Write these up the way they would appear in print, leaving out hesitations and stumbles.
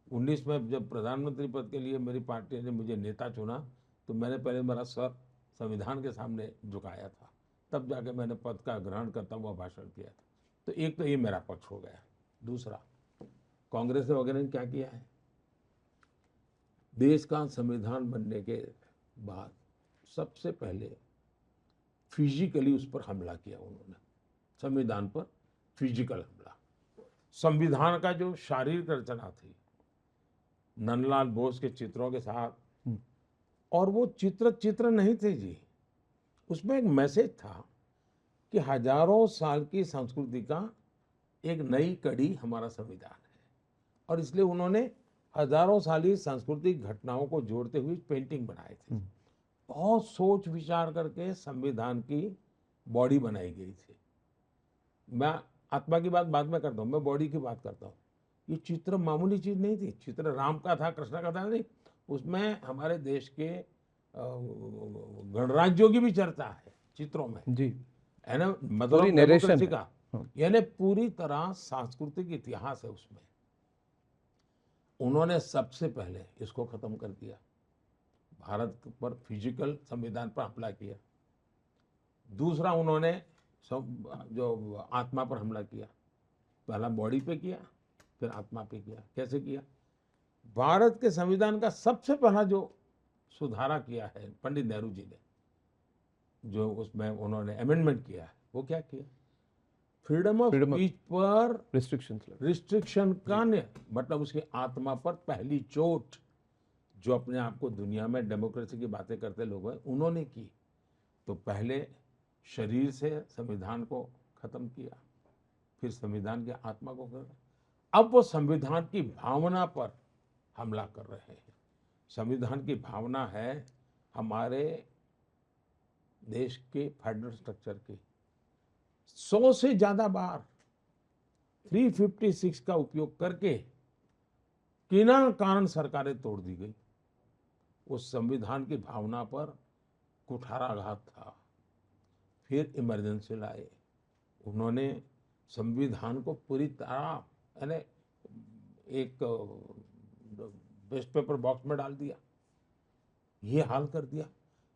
19 में जब प्रधानमंत्री पद के लिए मेरी पार्टी ने मुझे नेता चुना, तो मैंने पहले मेरा सर संविधान के सामने झुकाया था, तब जाके मैंने पद का ग्रहण करता हुआ भाषण किया था। तो एक तो ये मेरा पक्ष हो गया। दूसरा, कांग्रेस वगैरह ने क्या किया है, देश का संविधान बनने के बाद सबसे पहले फिजिकली उस पर हमला किया उन्होंने, संविधान पर फिजिकल हमला। संविधान का जो शारीरिक रचना थी, नंदलाल बोस के चित्रों के साथ, और वो चित्र चित्र नहीं थे जी, उसमें एक मैसेज था कि हजारों साल की संस्कृति का एक नई कड़ी हमारा संविधान है। और इसलिए उन्होंने हजारों साली सांस्कृतिक घटनाओं को जोड़ते हुए पेंटिंग बनाए थे। बहुत सोच विचार करके संविधान की बॉडी बनाई गई थी। मैं आत्मा की बात बाद में करता हूँ, मैं बॉडी की बात करता हूँ। ये चित्र मामूली चीज नहीं थी। चित्र राम का था, कृष्ण का था नहीं, उसमें हमारे देश के गणराज्यों की भी चर्चा है चित्रों में, जी, है ना, मदर पूरी ऑफ नरेशन डेमोक्रेसी है। का। यानी पूरी तरह सांस्कृतिक इतिहास है उसमें। उन्होंने सबसे पहले इसको खत्म कर दिया, भारत पर फिजिकल संविधान पर हमला किया। दूसरा, उन्होंने जो आत्मा पर हमला किया, पहला बॉडी पे किया, फिर आत्मा पे किया। कैसे किया? भारत के संविधान का सबसे पहला जो सुधारा किया है पंडित नेहरू जी ने, जो उसमें उन्होंने अमेंडमेंट किया है, वो क्या किया? फ्रीडम ऑफ स्पीच पर रिस्ट्रिक्शन का मतलब उसकी आत्मा पर पहली चोट जो अपने आप को दुनिया में डेमोक्रेसी की बातें करते लोग हैं, उन्होंने की। तो पहले शरीर से संविधान को खत्म किया, फिर संविधान की आत्मा को कर, अब वो संविधान की भावना पर हमला कर रहे हैं। संविधान की भावना है हमारे देश के फेडरल स्ट्रक्चर की। 100 से ज्यादा बार 356 का उपयोग करके बिना कारण सरकारें तोड़ दी गई। उस संविधान की भावना पर कुठाराघात था। फिर इमरजेंसी लाए, उन्होंने संविधान को पूरी तरह यानी एक वेस्ट पेपर बॉक्स में डाल दिया, ये हाल कर दिया।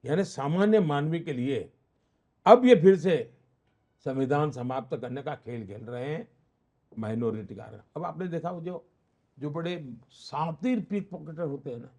यानी सामान्य मानवी के लिए अब ये फिर से संविधान समाप्त करने का खेल खेल रहे हैं माइनॉरिटी का। अब आपने देखा जो जो बड़े शातिर पिक पॉकेटर होते हैं ना,